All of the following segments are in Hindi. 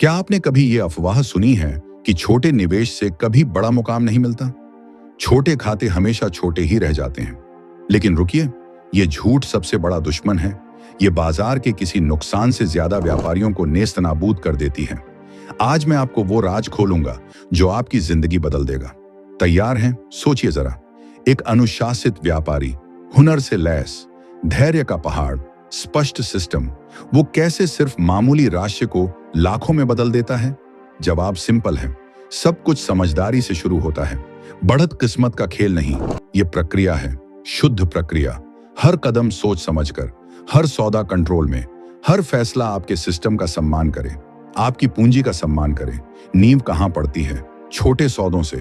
क्या आपने कभी ये अफवाह सुनी है कि छोटे निवेश से कभी बड़ा मुकाम नहीं मिलता? छोटे खाते हमेशा छोटे ही रह जाते हैं। लेकिन रुकिए, ये झूठ सबसे बड़ा दुश्मन है। ये बाजार के किसी नुकसान से ज्यादा व्यापारियों को नेस्तनाबूद कर देती है। आज मैं आपको वो राज खोलूंगा जो आपकी जिंदगी बदल देगा। तैयार हैं? सोचिए जरा। एक अनुशासित व्यापारी, हुनर से लैस, धैर्य का पहाड़, स्पष्ट सिस्टम, वो कैसे सिर्फ मामूली राशि को लाखों में बदल देता है? जवाब सिंपल है। सब कुछ समझदारी से शुरू होता है। बढ़त किस्मत का खेल नहीं, ये प्रक्रिया है, शुद्ध प्रक्रिया। हर कदम सोच समझकर, हर सौदा कंट्रोल में, हर फैसला आपके सिस्टम का सम्मान करे, आपकी पूंजी का सम्मान करे। नींव कहां पड़ती है? छोटे सौदों से।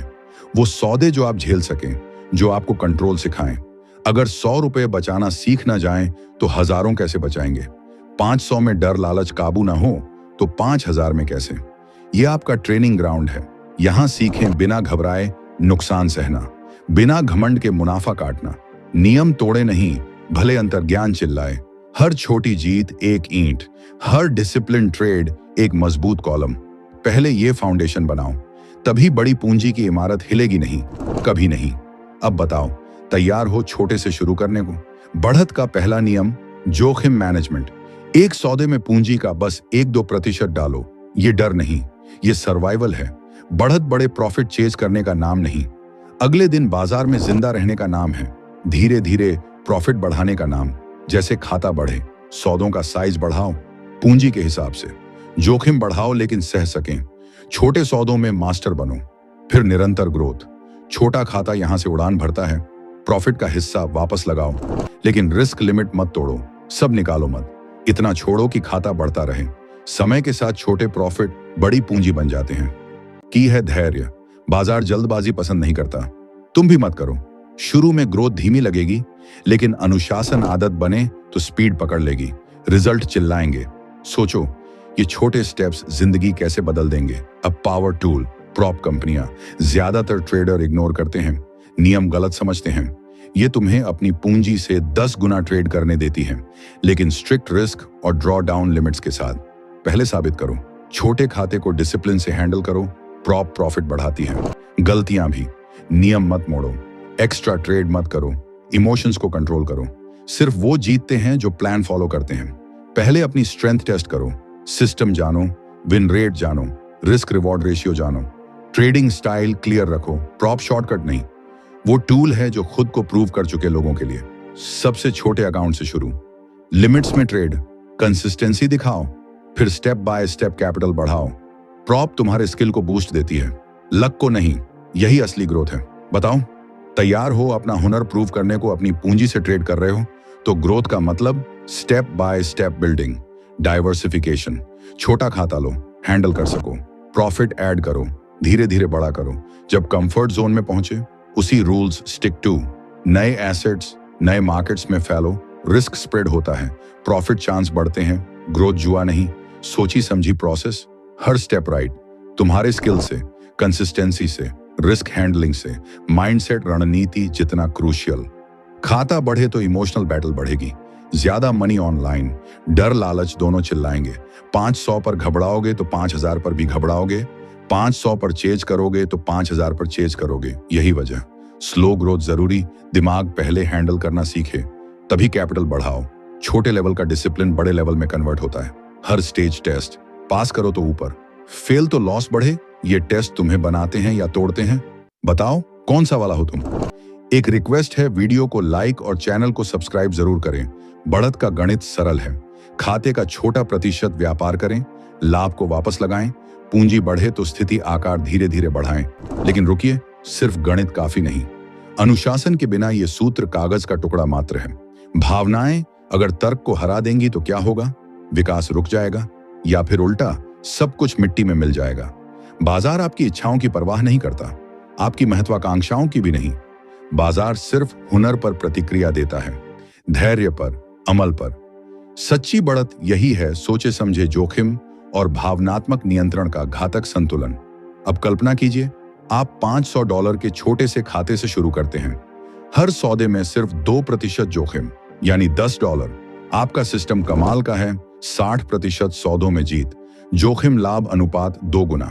वो सौदे जो आप झेल सकें, जो आपको कंट्रोल सिखाएं। अगर 100 रुपए बचाना सीख ना जाएं तो हजारों कैसे बचाएंगे? 500 में डर लालच काबू ना हो तो 5000 में कैसे? यह आपका ट्रेनिंग ग्राउंड है। यहां सीखें बिना घबराए नुकसान सहना, बिना घमंड के मुनाफा काटना। नियम तोड़े नहीं, भले अंतर्ज्ञान चिल्लाए। हर छोटी जीत एक ईंट, हर डिसिप्लिन ट्रेड एक मजबूत कॉलम। पहले ये फाउंडेशन बनाओ, तभी बड़ी पूंजी की इमारत हिलेगी नहीं, कभी नहीं। अब बताओ, तैयार हो छोटे से शुरू करने को? बढ़त का पहला नियम, जोखिम मैनेजमेंट। एक सौदे में पूंजी का बस 1-2% डालो। ये डर नहीं, ये सर्वाइवल है। बढ़त बड़े प्रॉफिट चेज करने का नाम नहीं, अगले दिन बाजार में जिंदा रहने का नाम है। धीरे धीरे प्रॉफिट बढ़ाने का नाम। जैसे खाता बढ़े, सौदों का साइज बढ़ाओ पूंजी के हिसाब से। जोखिम बढ़ाओ लेकिन सह सकें। छोटे सौदों में मास्टर बनो, फिर निरंतर ग्रोथ। छोटा खाता यहां से उड़ान भरता है, प्रॉफिट का हिस्सा वापस लगाओ, लेकिन रिस्क लिमिट मत तोड़ो, सब निकालो मत। इतना छोड़ो कि खाता बढ़ता रहे। समय के साथ छोटे प्रॉफिट बड़ी पूंजी बन जाते हैं। की है धैर्य। बाजार जल्दबाजी पसंद नहीं करता, तुम भी मत करो। शुरू में ग्रोथ धीमी लगेगी, लेकिन अनुशासन आदत बने तो स्पीड पकड़ लेगी, रिजल्ट चिल्लाएंगे। सोचो, ये छोटे स्टेप्स जिंदगी कैसे बदल देंगे। अब पावर टूल, प्रॉप कंपनियां। ज्यादातर ट्रेडर इग्नोर करते हैं, नियम गलत समझते हैं। ये तुम्हें अपनी पूंजी से 10 गुना ट्रेड करने देती है, लेकिन स्ट्रिक्ट रिस्क और ड्रॉ डाउन लिमिट्स के साथ। पहले साबित करो। छोटे खाते को डिसिप्लिन से हैंडल करो, प्रॉप प्रॉफिट बढ़ाती है। गलतियां भी, नियम मत मोड़ो, एक्स्ट्रा ट्रेड मत करो, इमोशंस को कंट्रोल करो। सिर्फ वो जीतते हैं जो प्लान फॉलो करते हैं। पहले अपनी स्ट्रेंथ टेस्ट करो, सिस्टम जानो, विन रेट जानो, रिस्क रिवॉर्ड रेशियो जानो, ट्रेडिंग स्टाइल क्लियर रखो। प्रॉप शॉर्टकट नहीं, वो टूल है जो खुद को प्रूव कर चुके लोगों के लिए। सबसे छोटे अकाउंट से शुरू, लिमिट्स में ट्रेड, कंसिस्टेंसी दिखाओ, फिर स्टेप बाय स्टेप कैपिटल बढ़ाओ। प्रॉप तुम्हारे स्किल को बूस्ट देती है, लक को नहीं। यही असली ग्रोथ है। बताओ, तैयार हो अपना हुनर प्रूव करने को? अपनी पूंजी से ट्रेड कर रहे हो तो ग्रोथ का मतलब step by step building, diversification. छोटा खाता लो, हैंडल कर सको, प्रॉफिट ऐड करो, धीरे धीरे बड़ा करो। जब कंफर्ट जोन में पहुंचे, उसी रूल्स स्टिक टू। नए एसेट्स नए मार्केट्स में फैलो, रिस्क स्प्रेड होता है, प्रॉफिट चांस बढ़ते हैं। ग्रोथ जुआ नहीं, सोची समझी प्रोसेस। हर स्टेप राइट, तुम्हारे स्किल से, कंसिस्टेंसी से, रिस्क हैंडलिंग से। माइंडसेट रणनीति जितना क्रूशियल। खाता बढ़े तो इमोशनल बैटल बढ़ेगी। ज्यादा मनी ऑनलाइन, डर लालच दोनों चिल्लाएंगे। 500 पर घबराओगे तो 5000 पर भी घबराओगे। 500 पर चेज करोगे तो 5000 पर चेज करोगे। यही वजह। स्लो ग्रोथ जरूरी, दिमाग पहले हैंडल करना सीखे, तभी कैपिटल बढ़ाओ। छोटे लेवल का डिसिप्लिन बड़े लेवल में कन्वर्ट होता है। हर स्टेज टेस्ट, पास करो तो ऊपर, फेल तो लॉस बढ़े। ये टेस्ट तुम्हें बनाते हैं या तोड़ते हैं? बताओ, कौन सा वाला हो तुम? एक रिक्वेस्ट है, वीडियो को लाइक और चैनल को सब्सक्राइब जरूर करें। बढ़त का गणित सरल है। खाते का छोटा प्रतिशत व्यापार करें, लाभ को वापस लगाएं। पूंजी बढ़े तो स्थिति आकार धीरे धीरे बढ़ाएं। लेकिन रुकिए, सिर्फ गणित काफी नहीं। अनुशासन के बिना ये सूत्र कागज का टुकड़ा मात्र है। भावनाएं अगर तर्क को हरा देंगी तो क्या होगा? विकास रुक जाएगा, या फिर उल्टा, सब कुछ मिट्टी में मिल जाएगा। बाजार आपकी इच्छाओं की परवाह नहीं करता, आपकी महत्वाकांक्षाओं की भी नहीं। बाजार सिर्फ हुनर पर प्रतिक्रिया देता है, धैर्य पर, अमल पर। सच्ची बढ़त यही है, सोचे समझे जोखिम और भावनात्मक नियंत्रण का घातक संतुलन। अब कल्पना कीजिए, आप $500 के छोटे से खाते से शुरू करते हैं। हर सौदे में सिर्फ 2% जोखिम, यानी $10। आपका सिस्टम कमाल का है, 60% सौदों में जीत। जोखिम लाभ अनुपात 2 गुना।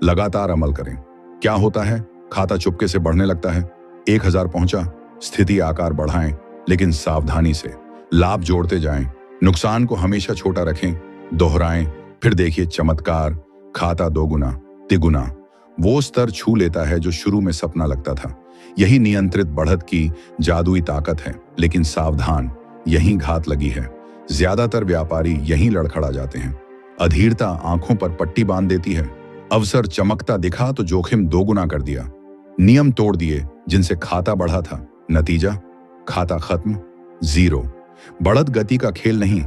लगातार अमल करें। क्या होता है? खाता चुपके से बढ़ने लगता है। 1000 पहुंचा, स्थिति आकार बढ़ाएं, लेकिन सावधानी से। लाभ जोड़ते जाएं, नुकसान को हमेशा छोटा रखें, दोहराएं, फिर देखिए चमत्कार। खाता 2 गुना, तिगुना। वो स्तर छू लेता है जो शुरू में सपना लगता था। यही नियंत्रित बढ़त की जादुई ताकत है। लेकिन सावधान, यही घात लगी है। ज्यादातर व्यापारी यहीं लड़खड़ा जाते हैं। अधीरता आंखों पर पट्टी बांध देती है। अवसर चमकता दिखा तो जोखिम 2 गुना कर दिया। नियम तोड़ दिए जिनसे खाता बढ़ा था। नतीजा, खाता खत्म, 0। बढ़त गति का खेल नहीं,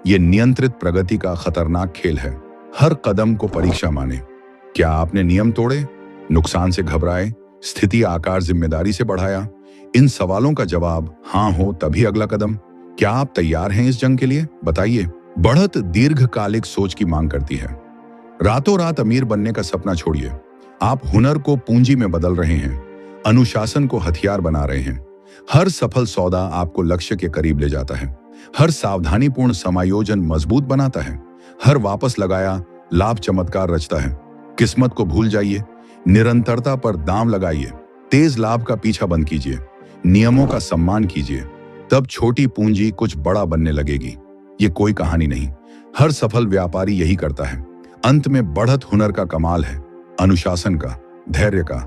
ये नियंत्रित प्रगति का खतरनाक खेल है। हर कदम को परीक्षा माने। क्या आपने नियम तोड़े? नुकसान से घबराए? स्थिति आकार जिम्मेदारी से बढ़ाया? इन सवालों का जवाब हाँ हो तभी अगला कदम। क्या आप तैयार हैं इस जंग के लिए? बताइए। बढ़त दीर्घकालिक सोच की मांग करती है। रातों रात अमीर बनने का सपना छोड़िए। आप हुनर को पूंजी में बदल रहे हैं, अनुशासन को हथियार बना रहे हैं। हर सफल सौदा आपको लक्ष्य के करीब ले जाता है। हर सावधानीपूर्ण समायोजन मजबूत बनाता है। हर वापस लगाया लाभ चमत्कार रचता है। किस्मत को भूल जाइए, निरंतरता पर दांव लगाइए। तेज लाभ का पीछा बंद कीजिए, नियमों का सम्मान कीजिए। तब छोटी पूंजी कुछ बड़ा बनने लगेगी। ये कोई कहानी नहीं, हर सफल व्यापारी यही करता है। अंत में बढ़त हुनर का कमाल है, अनुशासन का, धैर्य का,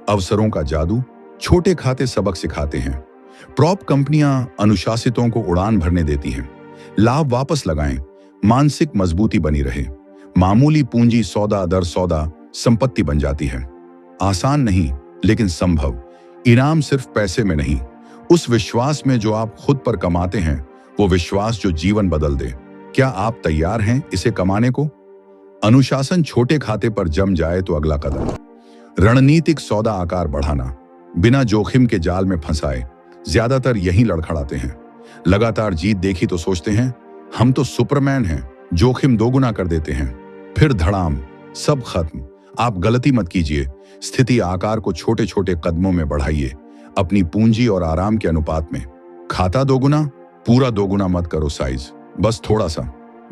अवसरों का जादू। छोटे खाते सबक सिखाते हैं। प्रॉप कंपनियां अनुशासितों को उड़ान भरने देती हैं। लाभ वापस लगाएं, मानसिक मजबूती बनी रहे। मामूली पूंजी सौदा दर सौदा संपत्ति बन जाती है। आसान नहीं, लेकिन संभव। इनाम सिर्फ पैसे में नहीं, उस विश्वास में जो आप खुद पर कमाते हैं, वो विश्वास जो जीवन बदल दे। क्या आप तैयार हैं इसे कमाने को? अनुशासन छोटे खाते पर जम जाए तो अगला कदम, रणनीतिक सौदा आकार बढ़ाना, बिना जोखिम के जाल में फंसाए। ज्यादातर यही लड़खड़ाते हैं। लगातार जीत देखी तो सोचते हैं हम तो सुपरमैन हैं। जोखिम 2 गुना कर देते हैं, फिर धड़ाम, सब खत्म। आप गलती मत कीजिए। स्थिति आकार को छोटे छोटे कदमों में बढ़ाइए, अपनी पूंजी और आराम के अनुपात में। खाता 2 गुना, पूरा 2 गुना मत करो साइज, बस थोड़ा सा।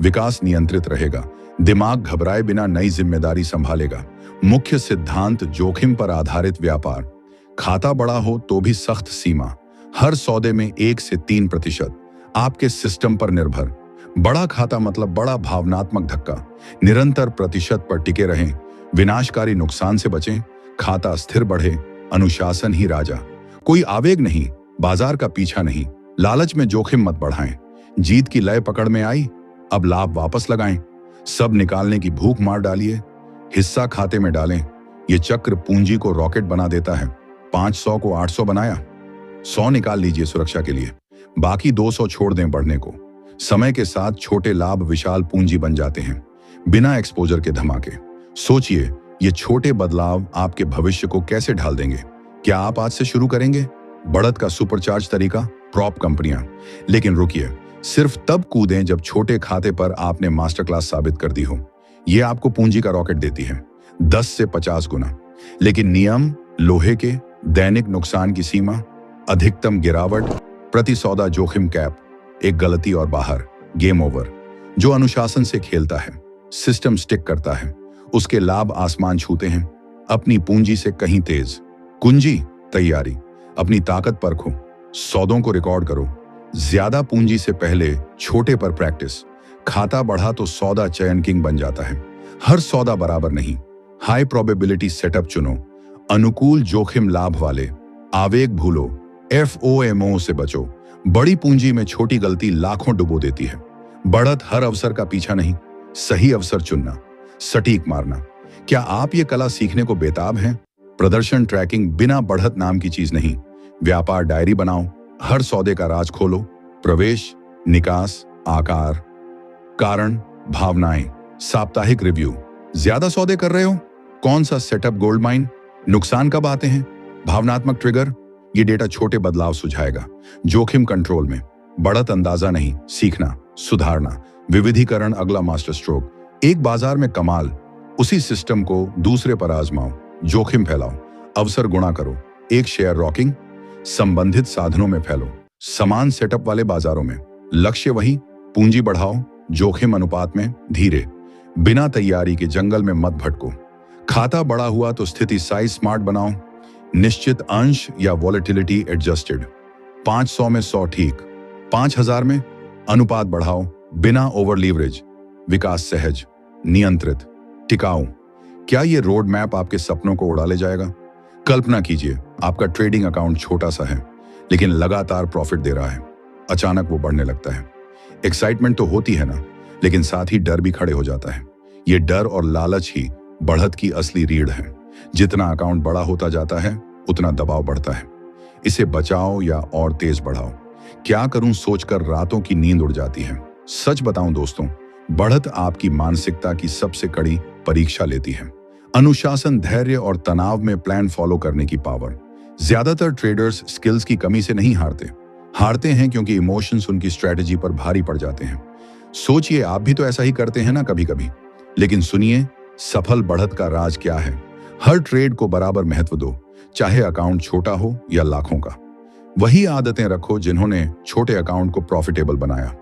विकास नियंत्रित रहेगा, दिमाग घबराए बिना नई जिम्मेदारी संभालेगा। मुख्य सिद्धांत, जोखिम पर आधारित व्यापार। खाता बड़ा हो तो भी सख्त सीमा। हर सौदे में 1 से 3% आपके सिस्टम पर निर्भर। बड़ा खाता मतलब बड़ा भावनात्मक धक्का। निरंतर प्रतिशत पर टिके रहें, विनाशकारी नुकसान से बचें। खाता स्थिर बढ़े, अनुशासन ही राजा। कोई आवेग नहीं, बाजार का पीछा नहीं, लालच में जोखिम मत बढ़ाएं। जीत की लय पकड़ में आई, अब लाभ वापस लगाएं। सब निकालने की भूख मार डालिए, हिस्सा खाते में डालें। ये चक्र पूंजी को रॉकेट बना देता है। 500 को 800 बनाया, 100 निकाल लीजिए सुरक्षा के लिए, बाकी 200 छोड़ दें बढ़ने को। समय के साथ छोटे लाभ विशाल पूंजी बन जाते हैं, बिना एक्सपोजर के धमाके। सोचिए, ये छोटे बदलाव आपके भविष्य को कैसे ढाल देंगे। क्या आप आज से शुरू करेंगे? बढ़त का सुपरचार्ज तरीका, प्रॉप कंपनियां। लेकिन रुकिए, सिर्फ तब कूदें जब छोटे खाते पर आपने मास्टर क्लास साबित कर दी हो। ये आपको पूंजी का रॉकेट देती है, 10 से 50 गुना। लेकिन नियम लोहे के, दैनिक नुकसान की सीमा, अधिकतम गिरावट, प्रति सौदा जोखिम कैप। एक गलती और बाहर, गेम ओवर। जो अनुशासन से खेलता है, सिस्टम स्टिक करता है, उसके लाभ आसमान छूते हैं। अपनी पूंजी से कहीं तेज। कुंजी, तैयारी। अपनी ताकत परखो, सौदों को रिकॉर्ड करो। ज्यादा पूंजी से पहले छोटे पर प्रैक्टिस। खाता बढ़ा तो सौदा चयन किंग बन जाता है। हर सौदा बराबर नहीं, हाई प्रोबेबिलिटी सेटअप चुनो। अनुकूल जोखिम लाभ वाले। आवेग भूलो, FOMO से बचो। बड़ी पूंजी में छोटी गलती लाखों डुबो देती है। बढ़त हर अवसर का पीछा नहीं, सही अवसर चुनना, सटीक मारना। क्या आप ये कला सीखने को बेताब हैं? प्रदर्शन ट्रैकिंग बिना बढ़त नाम की चीज नहीं। व्यापार डायरी बनाओ, हर सौदे का राज खोलो। प्रवेश, निकास, आकार, कारण, भावनाएं। साप्ताहिक रिव्यू। ज्यादा सौदे कर रहे हो? कौन सा सेटअप गोल्ड माइन? नुकसान कब आते हैं? भावनात्मक ट्रिगर। ये डेटा छोटे बदलाव सुझाएगा। जोखिम कंट्रोल में, बढ़त अंदाजा नहीं, सीखना, सुधारना। विविधीकरण अगला मास्टर स्ट्रोक। एक बाजार में कमाल, उसी सिस्टम को दूसरे पर आजमाओ। जोखिम फैलाओ, अवसर गुणा करो। एक शेयर रॉकिंग, संबंधित साधनों में फैलो। समान सेटअप वाले बाजारों में। लक्ष्य वही, पूंजी बढ़ाओ, जोखिम अनुपात में धीरे। बिना तैयारी के जंगल में मत भटको। खाता बड़ा हुआ तो स्थिति साइज स्मार्ट बनाओ, निश्चित अंश या वॉलेटिलिटी एडजस्टेड। 500 में 100 ठीक, 5000 में अनुपात बढ़ाओ, बिना ओवर लीवरेज। विकास सहज, नियंत्रित, टिकाऊ। क्या ये रोड मैप आपके सपनों को उड़ा ले जाएगा? कल्पना कीजिए, आपका ट्रेडिंग अकाउंट छोटा सा है लेकिन लगातार प्रॉफिट दे रहा है। अचानक वो बढ़ने लगता है। एक्साइटमेंट तो होती है ना, लेकिन साथ ही डर भी खड़े हो जाता है। ये डर और लालच ही बढ़त की असली रीढ़ है। जितना अकाउंट बड़ा होता जाता है उतना दबाव बढ़ता है। इसे बचाओ या और तेज बढ़ाओ। क्या करूं सोचकर रातों की नींद उड़ जाती है। सच बताऊं दोस्तों, बढ़त आपकी मानसिकता की सबसे कड़ी परीक्षा लेती है। अनुशासन, धैर्य और तनाव में प्लान फॉलो करने की पावर। ज्यादातर ट्रेडर्स स्किल्स की कमी से नहीं हारते हैं क्योंकि इमोशंस उनकी स्ट्रेटेजी पर भारी पड़ जाते हैं। सोचिए, आप भी तो ऐसा ही करते हैं ना कभी कभी। लेकिन सुनिए, सफल बढ़त का राज क्या है। हर ट्रेड को बराबर महत्व दो, चाहे अकाउंट छोटा हो या लाखों का। वही आदतें रखो जिन्होंने छोटे अकाउंट को प्रॉफिटेबल बनाया।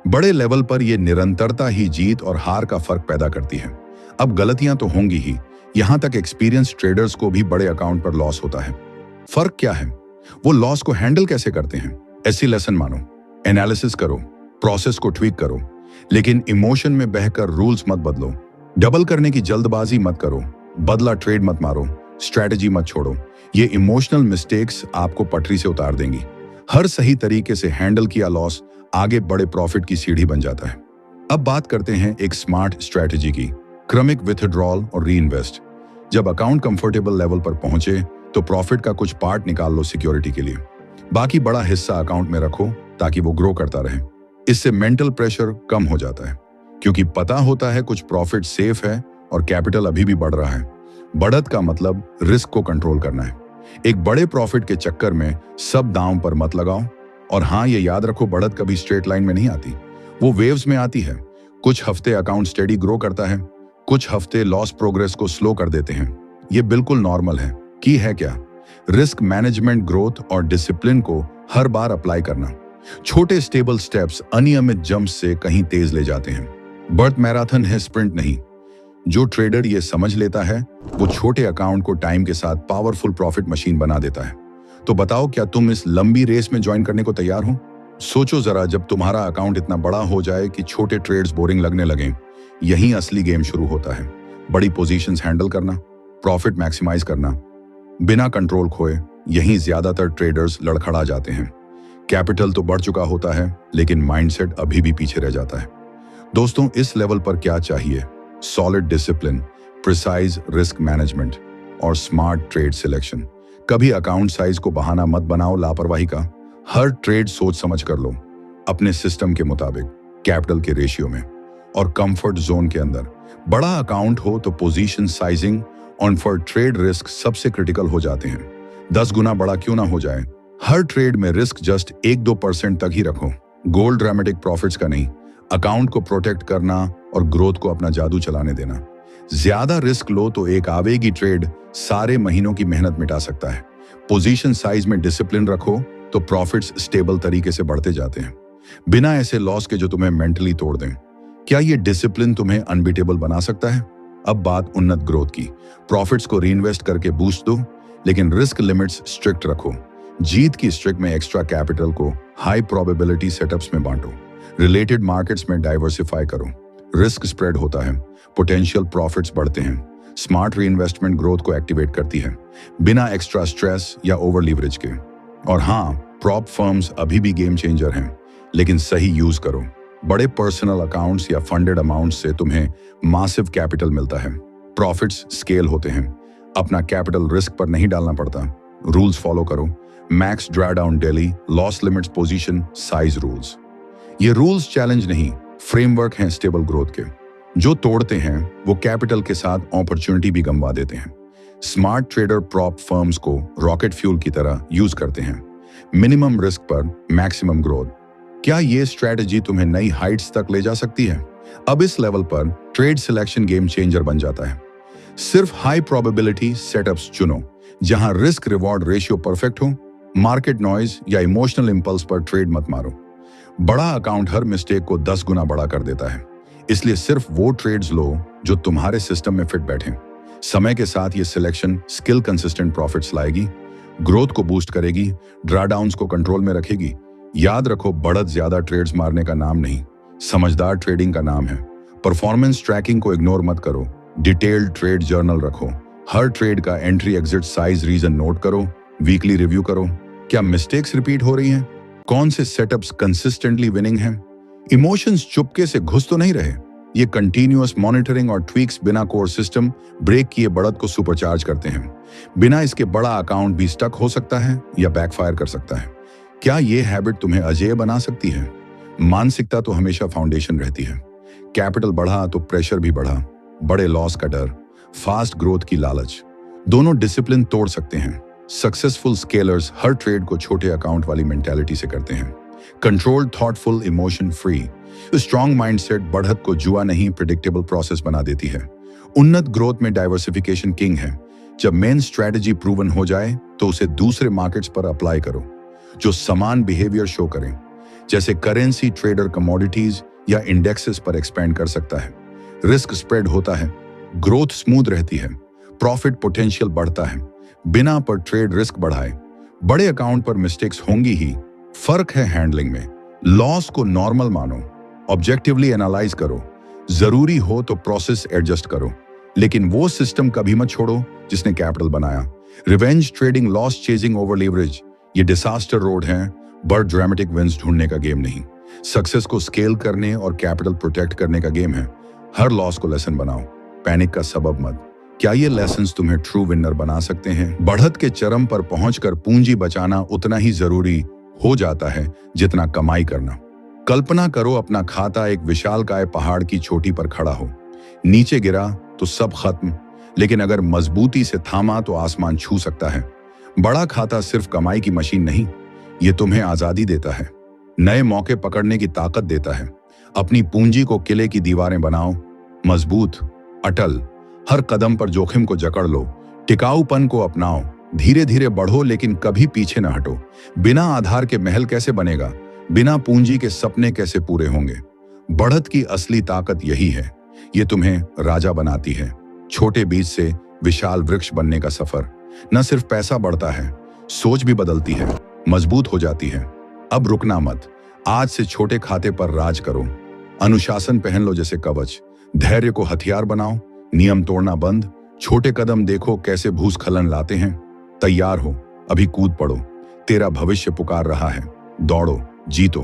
बड़े लेवल पर यह निरंतरता ही जीत और हार का फर्क पैदा करती है। अब गलतियां तो होंगी ही, यहां तक एक्सपीरियंस ट्रेडर्स को भी बड़े अकाउंट पर लॉस होता है। फर्क क्या है? वो लॉस को हैंडल कैसे करते हैं। ऐसी लेसन मानो, एनालिसिस करो, प्रोसेस को ट्वीक करो, लेकिन इमोशन में बहकर रूल्स मत बदलो। डबल करने की जल्दबाजी मत करो, बदला ट्रेड मत मारो, स्ट्रेटजी मत छोड़ो। ये इमोशनल मिस्टेक्स आपको पटरी से उतार देंगी। हर सही तरीके से हैंडल किया लॉस आगे बड़े प्रॉफिट की सीढ़ी बन जाता है। अब बात करते हैं एक स्मार्ट स्ट्रेटजी की, क्रमिक विथड्रॉल और रीइन्वेस्ट। जब अकाउंट कंफर्टेबल लेवल पर पहुंचे तो प्रॉफिट का कुछ पार्ट निकाल लो सिक्योरिटी के लिए। बाकी बड़ा हिस्सा अकाउंट में रखो ताकि वो ग्रो करता रहे। इससे मेंटल प्रेशर कम हो जाता है क्योंकि पता होता है कुछ प्रॉफिट सेफ है और कैपिटल अभी भी बढ़ रहा है। बढ़त का मतलब रिस्क को कंट्रोल करना है। एक बड़े प्रॉफिट के चक्कर में सब दांव पर मत लगाओ। और हाँ, ये याद रखो, बढ़त कभी स्ट्रेट लाइन में नहीं आती, वो वेव्स में आती है। कुछ हफ्ते अकाउंट स्टेडी ग्रो करता है, कुछ हफ्ते लॉस प्रोग्रेस को स्लो कर देते हैं। ये बिल्कुल नॉर्मल है। की है क्या? रिस्क मैनेजमेंट, ग्रोथ और डिसिप्लिन को हर बार अप्लाई करना। छोटे स्टेबल स्टेप्स अनियमित जंप्स से कहीं तेज ले जाते हैं। बढ़त मैराथन है, स्प्रिंट नहीं। जो ट्रेडर ये समझ लेता है वो छोटे अकाउंट को टाइम के साथ पावरफुल प्रॉफिट मशीन बना देता है। तो बताओ, क्या तुम इस लंबी रेस में ज्वाइन करने को तैयार हो? सोचो जरा, जब तुम्हारा अकाउंट इतना बड़ा हो जाए कि छोटे ट्रेड्स बोरिंग लगने लगें, यहीं असली गेम शुरू होता है। बड़ी पोजीशंस हैंडल करना, प्रॉफिट मैक्सिमाइज करना, बिना कंट्रोल खोए, यहीं ज्यादातर ट्रेडर्स लड़खड़ा जाते हैं। कैपिटल तो बढ़ चुका होता है लेकिन माइंडसेट अभी भी पीछे रह जाता है। दोस्तों, इस लेवल पर क्या चाहिए? Solid discipline, precise risk management और स्मार्ट ट्रेड सिलेक्शन। कभी अकाउंट साइज को बहाना मत बनाओ लापरवाही का। हर ट्रेड सोच समझ कर लो, अपने सिस्टम के मुताबिक, कैपिटल के रेशियो में और कंफर्ट जोन के अंदर। बड़ा अकाउंट हो तो पोजीशन साइजिंग और फॉर ट्रेड रिस्क सबसे क्रिटिकल हो जाते हैं। 10 गुना बड़ा क्यों ना हो जाए, हर ट्रेड में रिस्क जस्ट 1-2% तक ही रखो। गोल ड्रामेटिक प्रॉफिट्स का नहीं, अकाउंट को प्रोटेक्ट करना और ग्रोथ को अपना जादू चलाने देना। ज्यादा रिस्क लो तो एक आवेगी ट्रेड सारे महीनों की मेहनत मिटा सकता है। पोजीशन साइज में डिसिप्लिन रखो तो प्रॉफिट्स स्टेबल तरीके से बढ़ते जाते हैं, बिना ऐसे लॉस के जो तुम्हें मेंटली तोड़ दें। क्या ये डिसिप्लिन तुम्हें अनबीटेबल बना सकता है? अब बात उन्नत ग्रोथ की। प्रॉफिट्स को रीइन्वेस्ट करके बूस्ट दो, लेकिन रिस्क लिमिट्स स्ट्रिक्ट रखो। जीत की स्ट्रिक में एक्स्ट्रा कैपिटल को हाई प्रोबेबिलिटी सेटअप्स में बांटो। रिलेटेड मार्केट्स में डाइवर्सिफाई करो। रिस्क स्प्रेड होता है, पोटेंशियल प्रॉफिट्स बढ़ते हैं। स्मार्ट रीइन्वेस्टमेंट ग्रोथ को एक्टिवेट करती है, बिना एक्स्ट्रा स्ट्रेस या ओवर लीवरेज के। और हाँ, प्रॉप फर्म्स अभी भी गेम चेंजर हैं, लेकिन सही यूज करो। बड़े पर्सनल अकाउंट्स या फंडेड अमाउंट्स से तुम्हें मासिव कैपिटल मिलता है, प्रॉफिट्स स्केल होते हैं, अपना कैपिटल रिस्क पर नहीं डालना पड़ता। रूल्स फॉलो करो, max drawdown daily, loss limits, position size rules. ये रूल्स चैलेंज नहीं, फ्रेमवर्क हैं स्टेबल ग्रोथ के। जो तोड़ते हैं वो कैपिटल के साथ अपॉर्चुनिटी भी गंवा देते हैं। स्मार्ट ट्रेडर प्रॉप फर्म्स को रॉकेट फ्यूल की तरह यूज करते हैं, मिनिमम रिस्क पर मैक्सिमम ग्रोथ। क्या ये स्ट्रेटजी तुम्हें नई हाइट्स तक ले जा सकती है? अब इस लेवल पर ट्रेड सिलेक्शन गेम चेंजर बन जाता है। सिर्फ हाई प्रोबेबिलिटी सेटअप्स चुनो जहां रिस्क रिवॉर्ड रेशियो परफेक्ट हो। मार्केट नॉइज या इमोशनल इंपल्स पर ट्रेड मत मारो। बड़ा अकाउंट हर मिस्टेक को 10 गुना बड़ा कर देता है। इसलिए सिर्फ वो ट्रेड्स लो जो तुम्हारे सिस्टम में फिट बैठे। समय के साथ ये सिलेक्शन स्किल कंसिस्टेंट प्रॉफिट्स लाएगी, ग्रोथ को बूस्ट करेगी, ड्राडाउन्स को कंट्रोल में रखेगी। याद रखो, बढ़त ज्यादा ट्रेड्स मारने का नाम नहीं, समझदार ट्रेडिंग का नाम है। परफॉर्मेंस ट्रैकिंग को इग्नोर मत करो, डिटेल्ड ट्रेड जर्नल रखो। हर ट्रेड का entry exit size reason note करो, वीकली रिव्यू करो। क्या मिस्टेक्स रिपीट हो रही हैं? कौन से सेटअप्स कंसिस्टेंटली विनिंग हैं? इमोशंस चुपके से घुस तो नहीं रहे? ये कंटिन्यूअस मॉनिटरिंग और ट्वीक्स बिना कोर सिस्टम ब्रेक किए बढ़त को सुपरचार्ज करते हैं। बिना इसके बड़ा अकाउंट भी स्टक हो सकता है या बैकफायर कर सकता है। क्या ये हैबिट तुम्हें अजेय बना सकती है? मानसिकता तो हमेशा फाउंडेशन रहती है। कैपिटल बढ़ा तो प्रेशर भी बढ़ा, बड़े लॉस का डर, फास्ट ग्रोथ की लालच, दोनों डिसिप्लिन तोड़ सकते हैं। सक्सेसफुल स्केलर्स हर ट्रेड को छोटे अकाउंट वाली मेंटालिटी से करते हैं। Controlled, thoughtful, emotion free. Strong mindset बढ़त को जुआ नहीं, प्रिडिक्टेबल प्रोसेस बना देती है। उन्नत ग्रोथ में डाइवर्सिफिकेशन किंग है। जब मेन स्ट्रेटजी प्रूवन हो जाए तो उसे दूसरे मार्केट्स पर अप्लाई करो जो समान बिहेवियर शो करें, जैसे करेंसी ट्रेडर कमोडिटीज या इंडेक्सेस पर एक्सपेंड कर सकता है। रिस्क स्प्रेड होता है, ग्रोथ स्मूथ रहती है, प्रॉफिट पोटेंशियल बढ़ता है बिना पर ट्रेड रिस्क बढ़ाए। बड़े अकाउंट पर मिस्टेक्स होंगी ही, फर्क है हैंडलिंग में। लॉस को नॉर्मल मानो, ऑब्जेक्टिवली एनालाइज करो, जरूरी हो तो प्रोसेस एडजस्ट करो, लेकिन वो सिस्टम कभी मत छोड़ो जिसने कैपिटल बनाया। Revenge trading, loss chasing, over leverage, ये डिसास्टर रोड है, बड़ ड्रामेटिक विंस ढूंढने का गेम नहीं। सक्सेस को स्केल करने और कैपिटल प्रोटेक्ट करने का गेम है। हर लॉस को लेसन बनाओ, पैनिक का सबब मत। क्या ये लेसन्स तुम्हें ट्रू विनर बना सकते हैं? बढ़त के चरम पर पहुंचकर पूंजी बचाना उतना ही जरूरी हो जाता है जितना कमाई करना। कल्पना करो अपना खाता एक विशालकाय पहाड़ की चोटी पर खड़ा हो। नीचे गिरा तो सब खत्म, लेकिन अगर मजबूती से थामा तो आसमान छू सकता है। बड़ा खाता सिर्फ कमाई की मशीन नहीं, ये तुम्हें आजादी देता है, नए मौके पकड़ने की ताकत देता है। अपनी पूंजी को किले की दीवारें बनाओ, मजबूत, अटल। हर कदम पर जोखिम को जकड़ लो, टिकाऊपन को अपनाओ। धीरे धीरे बढ़ो लेकिन कभी पीछे न हटो। बिना आधार के महल कैसे बनेगा? बिना पूंजी के सपने कैसे पूरे होंगे? बढ़त की असली ताकत यही है, ये तुम्हें राजा बनाती है। छोटे बीज से विशाल वृक्ष बनने का सफर। न सिर्फ पैसा बढ़ता है, सोच भी बदलती है, मजबूत हो जाती है। अब रुकना मत, आज से छोटे खाते पर राज करो। अनुशासन पहन लो जैसे कवच, धैर्य को हथियार बनाओ, नियम तोड़ना बंद। छोटे कदम देखो कैसे भूस्खलन लाते हैं। तैयार हो, अभी कूद पड़ो, तेरा भविष्य पुकार रहा है। दौड़ो, जीतो।